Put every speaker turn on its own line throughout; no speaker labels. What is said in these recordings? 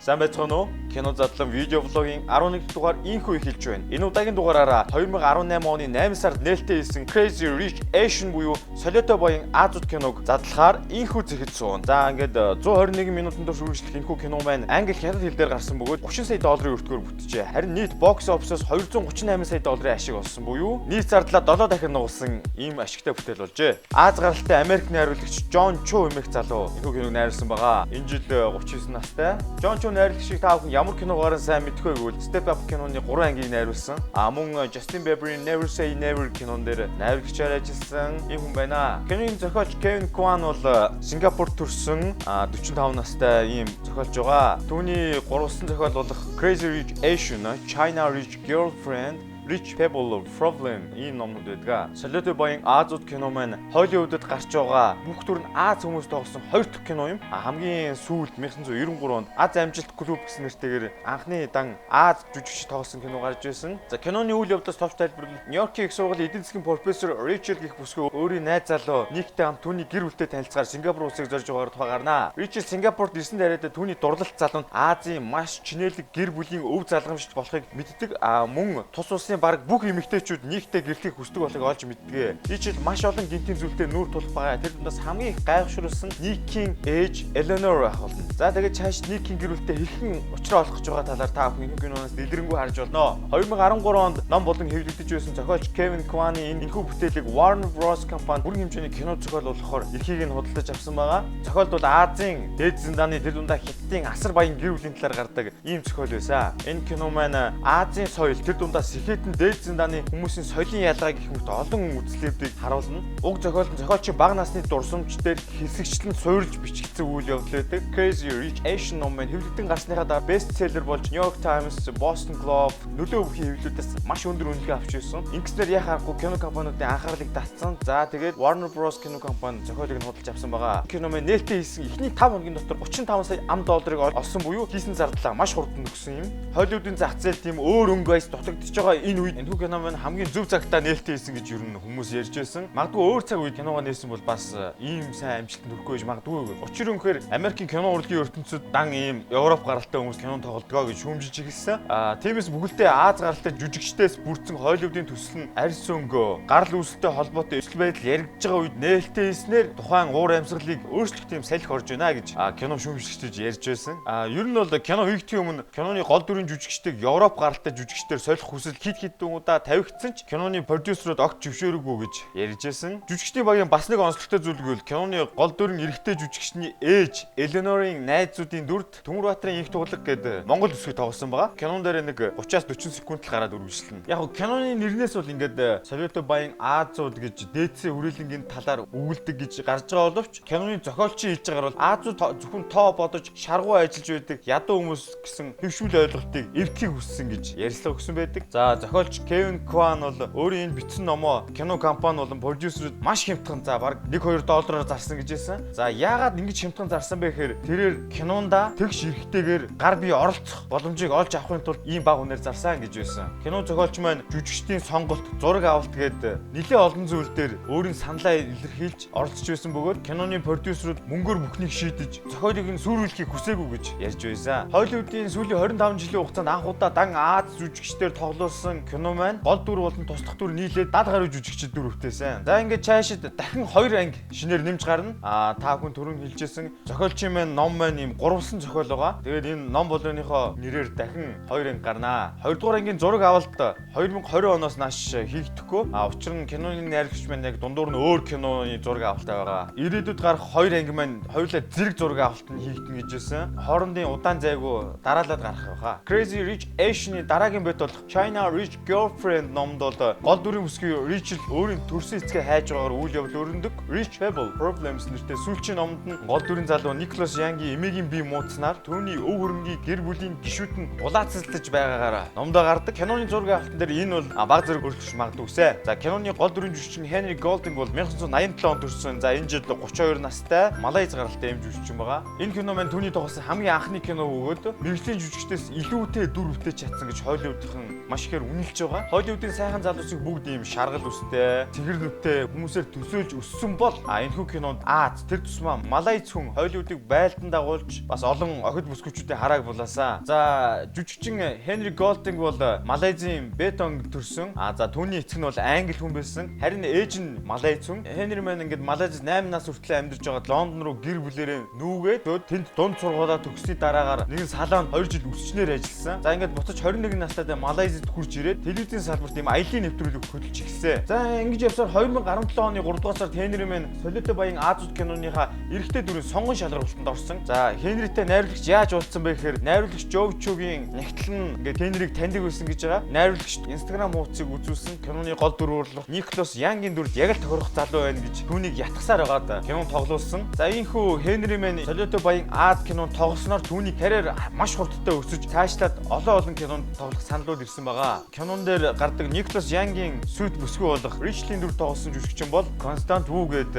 Сайн байцгаана уу? Кино Задлан видеоблогийн 11 дугаар Энэхүү эхэлж байна. Энэ удаагийн дугаараараа 2018 оны 8 сард нээлттэй хийсэн Crazy Rich Asian буюу солиотой боён Азууд киног задлахаар Энэхүү зэхэд суун. За ингээд 121 минутанд турш үргэлжлэх Энэхүү кино маань англи хятад хэл дээр гарсан бөгөөд 30 сая долларын өртгөөр бүтжээ. Харин нийт бокс офисоос 238 сая долларын ашиг олсон буюу нийт зардлаа 7 дахин нугалсан ийм ашигтай бүтээл болжээ. Аз гаралтай Америк найруулагч Джон Чу эмэх залуу Энэхүү киног найруулсан байгаа. Энэ жил 39 настай. Джон Чу найруулагчийг та бүхэн ямар киногоор сайн мэдхгүй гэвэл Step Up киноны 3 ангийг найруулсан. Мөн Justin Bieber-ийн Never Say Never кинон дээр найруулагчаар ажилласан ийм хүн байна. Киноны зохиолч Kevin Kwan бол Сингапурт төрсэн 45 настай ийм зохиолч байгаа. Түүний гурван зохиол болох Crazy Rich Asian, China Rich Girlfriend, Rich People Problem ийм номнууд байдаг. Солиотой боён Азууд кино маань Холливуудад гарч байгаа бүх төр нь Аз хүмүүс тоглосон 2 дахь кино юм. Хамгийн сүүлд 1993 онд Аз амжилт клуб гэсэн нэртэйгээр анхны дан Аз жүжигч тоглосон кино гарч байсан. За киноны үйл явдлаас товч тайлбарлал Нью-Йоркийн их сургуулийн эдийн засгийн профессор Ричард гэх бүсгүй өөрийн найз залуу Никтэй хамт түүний гэр бүлтэй танилцгаар Сингапур улсыг зорж байгаагаар тухай гарна. Ричард Сингапурт ирсэн дараатай түүний дурлалт залуунд Азийн маш чинэлэг гэр бүлийн өв залгамжт болохыг мэддэг. Мөн тус улсын бараг бүх эмэгтэйчүүд нийгтэй гэрлэх хүсдэг болохыг олж мэддэг. Жишээл маш олон гинтийн зүйлтэй нүүр тулах байгаа. Тэр дундаас хамгийн их гайхшруулсан Никийн ээж Eleanor ах болно. За тэгээд цааш Никийн гэр бүлтэй хэрхэн уулзраа олох гэж байгаа талаар та бүхэн энэ киноноос дэлгэрэнгүй харж болно. 2013 онд ном болон хэвлэгдэж байсан зохиолч Kevin Kwan-ы энэхүү бүтээлийг Warner Bros компани бүрэн хэмжээний кино зохиол болгохоор эрхийг нь худалдаж авсан байгаа. Зохиолд бол Азийн дээд зэндааны тэр дундаа Хятадын асар баян гэр бүлийн талаар гардаг ийм зохиол байсан. Энэ кино маань Азийн соёл тэр дундаа сэхэтэн дээд зэндааны хүмүүсийн соёлын ялгааг гэх мэт олон үзлэлүүдийг харуулна. Уг зохиолд нь зохиолчийн бага насны дурсамж дээр хэсэгчлэн суурилж бичигдсэн үйл явдал байдаг. Crazy Rich Asian ном маань хэвлэгдэн гарсныхаа дараа бестселлер болж New York Times, Boston Globe нөлөө бүхий хэвлэлүүдээс маш өндөр үнэлгээ авч ирсэн. Ингэснээр яхахгүй кино компаниудын анхаарлыг татсан. За тэгээд Warner Bros кино компани зохиолыг нь худалдаж авсан байгаа. Кино маань нээлттэй хийсэн эхний 5 хоногийн дотор 35 сая $50 олсон буюу хийсэн зардлаа маш хурдан өгсөн юм. Холливуудын зах зээл тийм өөр өнгөс дутагдж байгаа энэ үед Энэхүү кино маань хамгийн зөв цагтаа нээлттэй хийсэн гэж ер нь хүмүүс ярьж байсан. Магадгүй өөр цаг үед киногоо нээсэн бол бас ийм сайн амжилт нүрэхгүй гэж магадгүй. Учир нь үнэхээр Америкийн кино урлагийн ертөнцид дан ийм Европ гаралтай хүмүүс кинонд тоглодгоо гэж шүүмжилж ирсэн. Тиймээс бүгдээ Аз гаралтай жүжигчдээс бүрдсэн Холливуудын төсөл нь арьс өнгөө, гарал үүсэлтэй холбоотой эсэл байдал яригдж байгаа үед нээлттэй хийснээр тухайн уур амьсгалыг өөрчлөх тийм салхи орж байна гэж кино шүүмжлэгчдэж ярьж байсан. Ер нь бол кино хийхдгийн өмнө киноны гол дүрийн жүжигчдийг Европ гаралтай жүжигчдээр солих хүсэл хит удаа тавигдсан ч киноны продюсерууд огт зөвшөөрөөгүй гэж ярьж байсан. Жүжигчдийн багийн бас нэг онцлогтой зүйл гэвэл киноны гол дүрийн эрэгтэй жүжигчний ээж Eleanor-ийн найзуудын дүрд Төмөр Баатарын инх туглаг гэдэг Монгол төсвийг тоглосон байгаа. Кинон дээр нэг 30-40 секунд л гараад үргэлжлэнэ. Яг киноны нэрнээс бол ингээд солиотой боён Азууд гэж дээдсээ хүрээлэнгийн талаар өгүүлдэг гэж гарч байгаа боловч киноны зохиолчийн хэлж байгаагаар бол Азууд зөвхөн тоо бодож шаргуу ажиллаж байдаг ядуу хүмүүс гэсэн хэвшүүл ойлголтыг эвдхийг хүссэн гэж ярьслага өгсөн байдаг. За зохиолч Kevin Kwan бол өөрийн энэ бичсэн номоо кино компани болон продюсерүүд маш хямдхан баг $1-2 зарсан гэж хэлсэн. За яагаад ингэж хямдхан зарсан бэ гэхээр тэрээр кинонда тэгш эрэхтэйгээр гар бие оролцох боломжийг олж авахын тулд ийм бага үнээр зарсан гэж байсан. Кино зохиолч маань жүжигчдийн сонголт, зураг авалт гээд нэлээд олон зүйл дээр өөрийн саналаа илэрхийлж оролцож байсан бөгөөд киноны продюсерүүд мөнгөөр бүхнийг шийдэж зохиолыг нь сүрүүлэхийг хүсээгүй гэж ярьж байсан. Холливуудын сүүлийн 25 жилийн хугацаанд анх удаа дан Аз жүжигчдээр тоглосон кино маань гол дүр болон туслах дүр нийлээд дад гаруй жүжигчд дүрвтэйсэн. За ингээд цаашид дахин 2 анги шинээр нэмж гарна. Та хүн түрүүн хэлжсэн зохиолчийн маань ном маань ийм 3сан зохиол байгаа. Тэгээд энэ ном болгоныхоо нэрээр дахин 2 анги гарнаа. 2 дугаар ангийн зураг авалт 2020 оноос нааш хийгдэхгүй. Учир нь киноны найруулагч маань яг дундуур нь өөр киноны зураг авалттай байгаа. Ирээдүйд гарах 2 анги маань хоёулаа зэрэг зураг авалт нь хийгдэн гэжсэн. Хоорондын удаан зайгүй дараалаад гарах байхаа. Crazy Rich Asian-ы дараагийн бит болох China Rich Girlfriend номд бол гол дүрийн бүсгүй Rachel өөрийн төрсөн эцгээ хайж байгаагаар үйл явдал өрнөдөг. Rich People Problems нэртэй сүүлчийн номд нь гол дүрийн залуу Nicholas Young-ийн эмээгийн бие мууцнаар түүний өв хөрөнгийн гэр бүлийн гишүүд нь улаацалдаж байгаагаараа номдоо гардаг. Киноны зураг авалтан дээр энэ бол баг зэрэг өргөж магадгүйсэ. За киноны гол дүрийн жүжигчин Henry Golding бол 1987 онд төрсэн. За энэ жил 32 настай Малайз гаралтай эм жүжигчин байгаа. Энэ кино маань түүний тоглосон хамгийн анхны кино бөгөөд мэргэжлийн жүжигчдээс илүүтэй дүр бүтээж чадсан гэж Холливуудын маш ихээр үнэлж байгаа. Холливуудын сайхан залуусыг бүгд ийм шаргал үстэй, цэгэр нүдтэй хүмүүсээр төсөөлж өссөн бол энэхүү кинонд тэр тусмаа малайз хүн Холливуудыг байлдан дагуулж бас олон охид бүсгүүчүүдийн харааг булаасаа. За жүжигчин Henry Golding бол малайзын бетон төрсөн. За түүний эцэг нь бол англи хүн байсан. Харин ээж нь малайз хүн. Henry маань ингээд Малайзд 8 нас хүртэл амьдарч байгаа Лондон руу гэр бүлээрээ нүүгээд тэнд дунд сургуулаа төгссөний дараагаар нэгэн салаанд 2 жил үсчнээр ажилласан. За ингээд буцаж 21 настай Малайзд хурж ирээд телевизийн салбарт ийм аялын нэвтрүүлэг хөтлөж эхэлсэн. За ингэж явсаар 2017 оны 3 дугаар сард Henry маань солиотой баян Азууд киноныхаа эрэгтэй дүрийн сонгон шалгаруулалтанд орсон. За Henryтэй найруулагч яаж уулзсан бэ гэхээр найруулагч Жовчогийн нягтлал нь ингээд Henryг таньдаг байсан гэж байгаа. Найруулагч Instagram хуудсыг үзүүлсэн. Киноны гол дүр урлах Николас Янгийн дүрд яг л тохирох залуу байна гэж түүнийг ятгасаар байгаад кинонд тоглуулсан. За энэхүү Henry маань солиотой баян Аз кинонд тоглосноор түүний карьер маш хурдтай өсөж цаашлаад олон кинонд тоглох саналууд ирсэн байгаа. Кинон дээр гардаг Николас Янгийн сүйт бүсгүй болох Richland дүр тоглосон жүжигчин бол Констант Ву гээд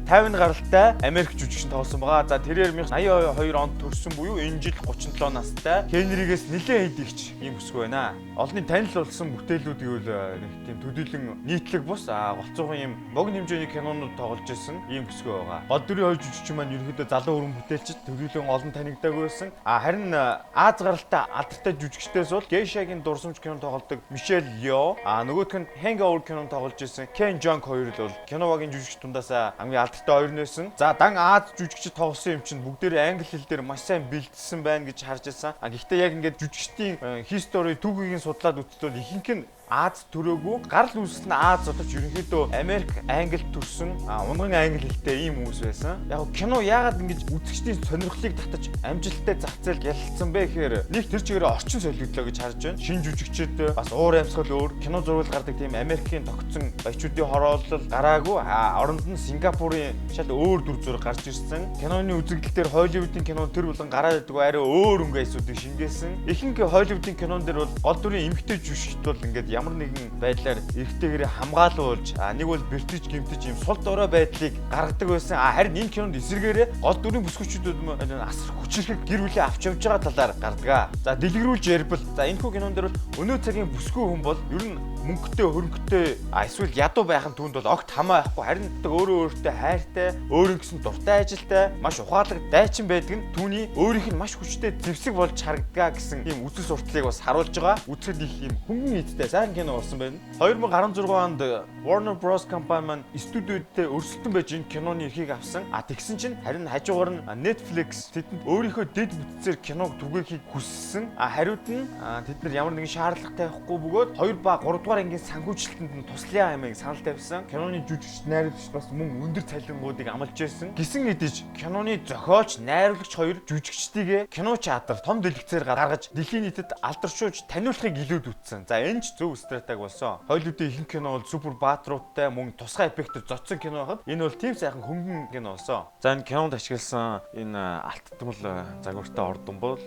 50 гаралтай Америк жүжигчин тоглосон байгаа. За тэрээр 1982 онд төрсэн буюу энэ жил 37 настай Henry-гээс нэлээд хэдийгч ийм бүсгүй байна. Олонний танил болсон бүтээлүүд гэвэл нэг тийм төдийлөн нийтлэг бус голцоохон ийм богино хэмжээний кинонууд тоглож ирсэн ийм бүсгүй байгаа. Гол дүрийн хоёр жүжигчин маань ерөнхийдөө залуу өрн бүтээлчд төдийлөн олон танигдаагүй байсан. Харин Аз гаралтай алдартай жүжигчдээс бол Гейшагийн дурсамж кинонд тоглодог Мишель Йо, нөгөөх нь Hangover кинонд тоглож ирсэн Ken Jeong хоёр л бол киногийн жүжигч дундаас хамгийн алдартай хоёр нээсэн. За дан Аз жүжигчид тоглосон юм чинь бүгдээрээ англи хэл дээр маш сайн бэлдсэн байна гэж харж ирсэн. Гэхдээ яг ингээд жүжигчдийн history түүхийг судлаад үзтвэл ихэнх нь Аз төрөөгүй гарал үүсэл нь Аз одооч ерөнхийдөө Америк англи төрсөн унган англи хэлтэй ийм хүмүүс байсан. Яг кино яагаад ингэж үзэгчдийн сонирхлыг татаж амжилттай зах зээл ялцсан бэ гэхээр нэг тэр чигээр орчин солигдлоо гэж харж байна. Шинэ жүжигчид бас уур амьсгал өөр кино зурвал гардаг тийм Америкийн тогтсон баячуудын хороолол гараагүй оронд нь Сингапурын шал өөр дүр зураг гарч ирсэн. Киноны үзэгдэл дээр Холливуудын кинонд тэр болон гараад идэггүй арай өөр өнгө айсуудыг шингээсэн. Ихэнх Холливуудын кинон дээр бол гол дүрийн эмэгтэй жүжигчд бол ингээд ямар нэгэн байдлаар эрэгтэйгээрээ хамгаалуулж нэг бол бэртэж гэмтэж юм сул дорой байдлыг гаргадаг байсан. Харин энэ кинонд эсэргээрээ гол дүрийн бүсгүүчдүүд асар хүчрхэг гэр бүлээ авч явж байгаа талаар гардаг. За дэлгэрүүлж ярбал энэхүү кинон дээр бол өнөө цагийн бүсгүй хүн бол ер нь мөнгөтэй хөрөнгөтэй эсвэл ядуу байхын түүнд бол огт хамаа байхгүй. Харин өөрөө өөртөө хайртай, өөрийн гэсэн дуртай ажилтай, маш ухаалаг дайчин байдаг нь түүний өөрийнх нь маш хүчтэй зэвсэг болж харагдгаа гэсэн ийм үзэл сурталыг бас харуулж байгаа. Үзэхэд их ийм хөнгөн нийттэй сайн кино болсон байна. 2016 онд Warner Bros компани маань студиудтэй өрсөлдөн байж энэ киноны эрхийг авсан. Тэгсэн чинь харин хажуугаар нь Netflix тэдэнд өөрийнхөө дэд бүтцээр киног түгээхийг хүссэн. Хариуд нь тэд нар ямар нэгэн шаардлага тавихгүй бөгөөд 2 ба 3 дугаар ангийн санхүүжилтэнд нь туслая хэмээн санал тавьсан. Киноны жүжигч найруулагч бас мөн өндөр цалингуудыг амлаж ирсэн. Гисэн хэдиж киноны зохиолч, найруулагч хоёр жүжигчдийгээ кино театрт том дэлгэцээр гаргаж дэлхийн нийтэд алдаршуулж таниулахыг илүүд үтсэн. За энэ ч зөв стратеги болсон. Холливуудын ихэнх кино бол супер баатруудтай мөн тусгай эффектээр зодсон кино байхад энэ бол тийм сайхан хөнгөн кино болсон. За энэ кинонд ашигласан энэ алтдмал загвартай ордон бол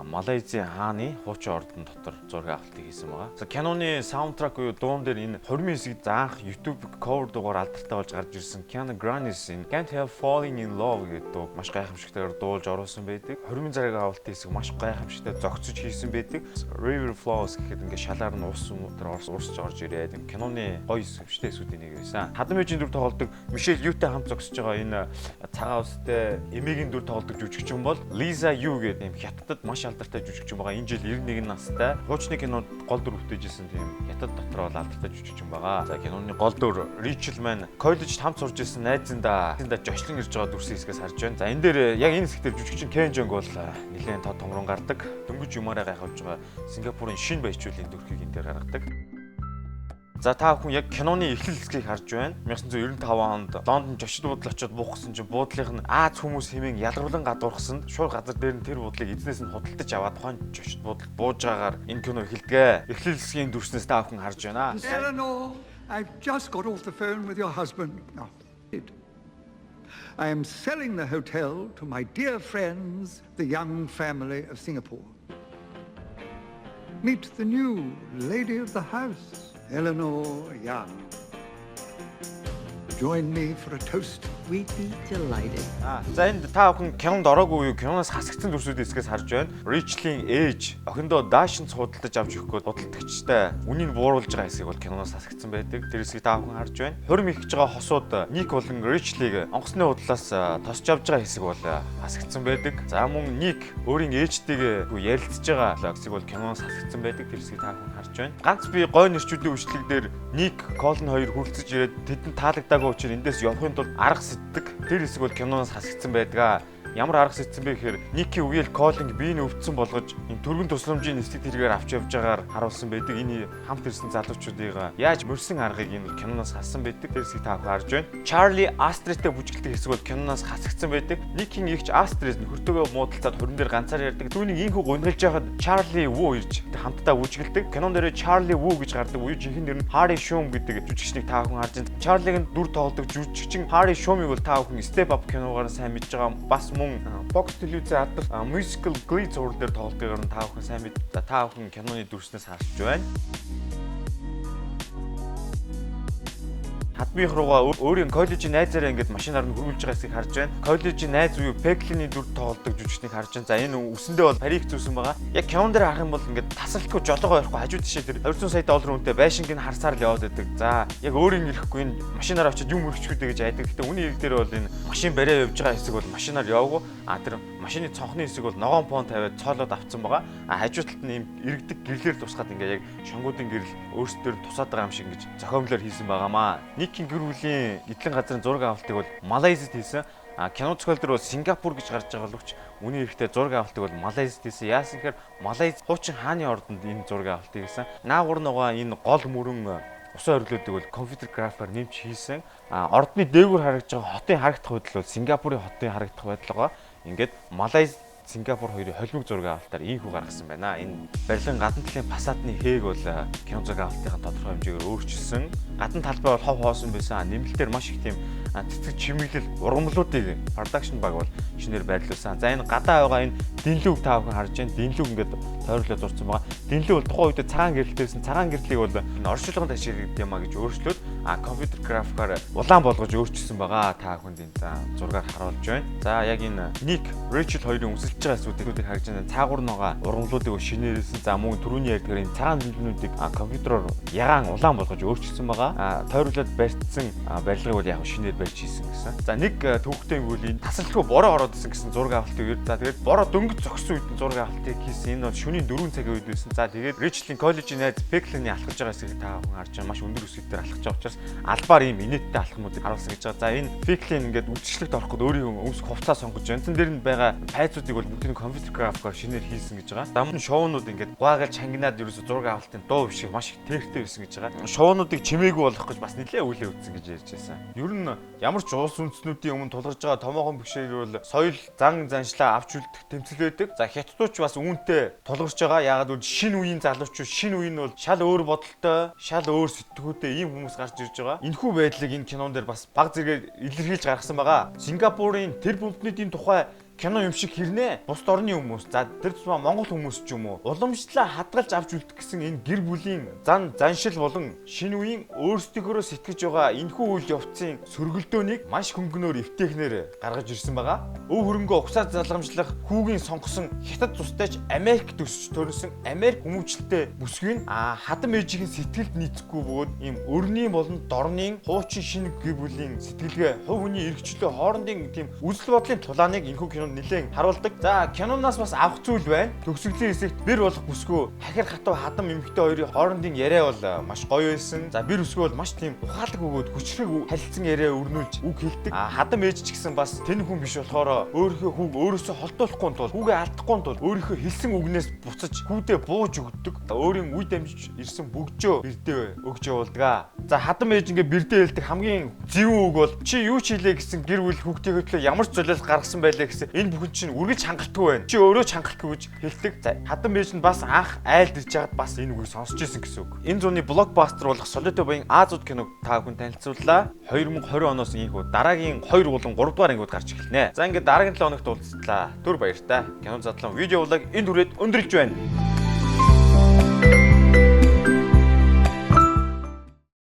Малайзийн хааны хуучин ордон дотор зураг авалтыг хийсэн байгаа. За киноны саундтрак буюу дуун дээр энэ хормын хэсэгт анх YouTube cover дугаар алдартай болж гарч ирсэн Kiana Grannis-ийн Can't Help Falling in Love гэдэг дуу маш гайхамшигтайгаар дуулж оруулсан байдаг. Хормын зэрэг авалтын хэсэг маш гайхамшигтай зогцож хийсэн байдаг. River Flows гэхэд ингээд шалаар нь ус урсж орж ирээд киноны гоё хэсэгчтэй эсүүдийн нэг байсан. Хадам ээжийн дүр тоглодог Мишель Ютай хамт зогсож байгаа энэ цагаан устай эмээгийн дүр тоглодог жүжигчин бол Lisa Yu гэдэг юм хятадд маш алдартай жүжигчин байгаа. Энэ жил 91 настай. Хуучны кинонд гол дүр бүтээжсэн тийм хятад дотор бол алдартай жүжигчин байгаа. За киноны гол дүр Rachel маань коллежид хамт сурж ирсэн найзында жочлон ирж байгаа дүрсийн хэсгээс харж байна. За энэ дээр яг энэ хэсгээр жүжигчин Ken Jeong бол нэлээд тод томрон гардаг. Дөнгөж юмараа гайхуулж байгаа Сингапурын шинэ баячуулын дүрхийг энэ дээр гаргадаг. За та бүхэн яг киноны эхлэл хэсгийг харж байна. 1995 онд Лондон жочид буудлын очиод буухсан чинь буудлынх нь Аз хүмүүс хэмээн ялгарлан гадуурхсанд шууд газар дээр нь тэр буудлыг эзнээс нь худалдаж аваад тухайн жочид буудал бууж байгаагаар энэ кино эхэлдэг. Эхлэл хэсгийн дүрснээс та бүхэн харж байна.
Eleanor, I've just got off the phone with your husband. I am selling the hotel to my dear friends, the young family of Singapore. Meet the new lady of the house, Eleanor Young. join me for a toast?
We'd be delighted.
За энд та бүхэн кинонд ороогүй юу? Киноноос хасагдсан дүрсүүд эсгээс харж байна. Ричлийн ээж охиндоо даашин худалдаж авч өгөхгүй худалдагчтай үнийг бууруулж байгаа хэсгийг бол киноноос хасагдсан байдаг. Тэр хэсгийг та бүхэн харж байна. Хурим их гэж байгаа хосууд Ник болон Ричлийг онгоцны худлаас тосч авж байгаа хэсэг бол хасагдсан байдаг. За мөн Ник өөрийн ээжтэйгээ ярилцж байгаа хэсэг бол киноноос хасагдсан байдаг. Тэр хэсгийг та бүхэн харж байна. Ганц би гой нэрчүүдийн үйлчлэг дээр Ник, Колн хоёр хүрэлцэж ирээд тэдэнд таалагдаагүй учраас эндээс явахын тулд арга сэтдэг. Тэр хэсэг бол киноноос хасагдсан байдаг. Ямар арга сэтсэн бэ гэхээр Никийн үеэл Колинг биеийг өвдсөн болгож энэ түргэн тусламжийн нэстэг тэргээр авч явж байгаагаар харуулсан байдаг. Энэ хамт ирсэн залуучуудыг яаж мөрсөн аргыг энэ киноноос хассан байдаг. Тэр хэсгийг та бүхэн харж байна. Чарли Астридтэй бүжгэлдэг хэсэг бол киноноос хасагдсан байдаг. Никийн эгч Астрид хөртөөгөө муудалцаад хурим дээр ганцаар ярьдаг. Түүнийг инхүү гонхилж байхад Чарли Ву ирж хамтдаа бүжгэлдэг. Кинон дээр Чарли Ву гэж гардаг. Үе жинхэнэ нэр нь Харри Шум гэдэг жүжигчнийг та бүхэн харж байна. Чарлигийн дүр тоглодог жүжигчин Харри Шумыг бол та бүхэн Step Up киногоор сайн мэдж байгаа. Бас мөн Fox телевизээр алдар musical Glee зураг дээр тоглодгоор нь та бүхэн сайн мэд. За та бүхэн киноны дүрснээс харж байна. Хатмих руугаа өөрийн коллежийн найзаараа ингээд машинаар нь хөрвүүлж байгаа хэсгийг харж байна. Коллежийн найз буюу Пеклиний дүр тоглодог жүжигчнийг харж байна. За энэ үсэндээ бол парик зүүсэн байгаа. Яг кинон дээр харах юм бол ингээд тасралтгүй жолоогоо ярихгүй хажуу тишээ тэр 200 сая доллар үнэтэй байшингийг харсаар л яваад байдаг. За яг өөрийн ирэхгүй энэ машинаар очиод юм өргөчгүүдэй гэж айдаг. Гэтэ үний ирэг дээр бол энэ машин бариа явж байгаа хэсэг бол машинаар яваагүй. Тэр машины цонхны хэсэг бол ногоон фон тавиад цоолоод авцсан байгаа. Хажуу талд нь юм иргэдэг гэрлэр тусгаад ингээд яг шонгуудын гэрэл өөрсдөр тусаад байгаа юм шиг ингэж зохиомлоор хийсэн байгаамаа. Никийн гэр бүлийн эдлэн газрын зураг авалтыг бол Малайзад хийсэн. Кино зохиол дээр бол Сингапур гэж гарч байгаа боловч үний эрэхтэй зураг авалтыг бол Малайзад хийсэн. Яасан гэхээр Малайз хуучин хааны ордонд энэ зураг авалтыг хийсэн. Наагур нөгөө энэ гол мөрөн усан орилуудыг бол компьютер графикаар нэмж хийсэн. Ордны дээгүүр харагдж байгаа хотын харагдах байдал бол Сингапурын хотын харагдах байдал байгаа. Ингээд Малайз Сингапур хоёрын холимог зураг авалтаар энэхүү гаргасан байна. Энэ барилгын гадна талын фасадны хээг бол кино зураг авалтын тодорхой хэмжээгээр өөрчилсөн. Гадна талбай бол хов хоосон байсан. Нэмэлтээр маш их тийм цэцэг чимэглэл ургамлуудыг production баг бол шинээр байрлуулсан. За энэ гадаа байгаа энэ дэнлүүг та бүхэн харж байна. Дэнлүүг ингээд тойрлоо зурсан байгаа. Дэнлүү бол тухайн үед цагаан гэрэлтэйсэн. Цагаан гэрлийг бол энэ оршуулгын ташир гэдэг юм а гэж өөрчлөөд компьютер графикаар улаан болгож өөрчилсөн байгаа. Та бүхэнд энэ зургаар харуулж байна. За яг энэ Ник, Рэйчел хоёрын өмсөлж байгаа зүйлүүдийг харж байна. Цаагуур нугаа ургамлуудыг шинээрсэн. За мөн түрүүний ярьдгаар энэ цагаан дэнлүүнүүдийг компьютероор ягаан улаан болгож өөрчилсөн байгаа. Тойруулаад барьцсан барилгыг бол яг шинээр барьж хийсэн гэсэн. За нэг төвхтэй гүйл энэ тасралтгүй бороо ороод исэн гэсэн зураг авалтыг ер. За тэгээд бороо дөнгөж зогссон үед зураг авалтыг хийсэн. Энэ бол шөнийн 4 цагийн үед байсан. За тэгээд Рэйчлийн коллежийн найз Пеклиний алхаж байгаа хэсгийг та бүхэн харж байгаа. Маш өндөр өсөлтөөр алхаж байгаа учраас албаар ийм инээдтэй алхмуудыг харуулсан гэж байгаа. За энэ Пеклин ингээд үйлчлэгт орох гээд өөрийн өмс хувцас сонгож байна. Тэн дээр нь байгаа пайцуудыг бол бүгдийг компьютер графикаар шинээр хийсэн гэж байгаа. Дамын шоунууд ингээд гуайгаар чангинаад ерөөсө зураг авалтын дуу биш маш их тэрхтэй байсан гэж байгаа. Шоунуудыг чимээгүй болгох гэж бас нэлээд үлээ үтсэн гэж ярьж байсан. Ер нь ямар ч улс үндэстнүүдийн өмнө тулгарч байгаа томоохон бишээр бол соёл зан заншлаа авч үлдэх тэмцэл байдаг. За хятадууд ч бас үүнтэй тулгарч байгаа. Яагаад гэвэл шинэ үеийн залуучууд шинэ үе нь бол шал өөр бодолтой, шал өөр сэтгүүтэй ийм хүмүүс гарч ирж байгаа. Энэхүү байдлыг энэ кинон дээр бас баг зэрэг илэрхийлж гаргасан байгаа. Сингапурын тэр бүлтнүүдийн тухай кино юм шиг хэрнээ бусд орны хүмүүс за тэр тусмаа Монгол хүмүүс ч юм уу уламжлалаа хадгалж авч үлдэх гэсэн энэ гэр бүлийн заншил болон шинэ үеийн өөрсдийнхөө сэтгэж байгаа энэхүү үйл явцын сөргөлдөөнийг маш хөнгөнөөр эвтэхнэр гаргаж ирсэн байгаа. Өв хөрөнгөө угсаар залгамжлах хүүгийн сонгосон хятад цустайч Америк төсөж төрсөн Америк хүмүүжлэлтэй бүсгүй нь хадам ээжийн сэтгэлд нийцэхгүй бөгөөд ийм өрний болон дорны хуучин шинэ гэр бүлийн сэтгэлгээ хувь хүний эрхчлөө хоорондын тийм үзэл бодлын тулааныг энэхүү кино нэлээд харуулдаг. За киноноос бас авах зүйл байна. Төгсгөлийн хэсэгт бэр болох бүсгүй хахир хатуу хадам эмэгтэй хоёрын хоорондын яриа бол маш гоё байсан. За бэр бүсгүй бол маш тийм ухаалаг өгөөд хүчрэг харилцан яриа өрнүүлж үг хэлдэг. Хадам ээж ч гэсэн бас тэн хүн биш болохоор өөрийнхөө хүүг өөрөөсөө холдуулахгүй тул хүүгээ алдахгүй тул өөрийнхөө хэлсэн үгнээс буцаж хүүдээ бууж өгдөг. Өөрийн үе дамжиж ирсэн бүгжөө бэрдээ өгч явуулдаг. За хадам ээж ингээ бэрдээ хэлдэг хамгийн зөв үг бол чи юу ч хийлээ гэсэн гэр бүл хүүхдийн хөдлөө ямар ч золиос гаргасан байлаа гэсэн энэ бүхэн чинь үргэлж хангалтгүй байна. Чи өөрөө ч хангалтгүй гэж хэлдэг. За хадам ээж нь бас анх айлд ирж байгаад бас энэ үгийг сонсч ирсэн гэсэн үг. Энэ зууны блокбастер болох Солиотой баян Азууд киног та бүхэн танилцууллаа. 2020 оноос энэхүү дараагийн 2 болон 3 дугаар ангиуд гарч эхэлнэ. За ингээд дараагийн 7 хоногт уулзлаа. Түр баяртай. Кино задлан видео влог энэ түрээд өндөрлж байна.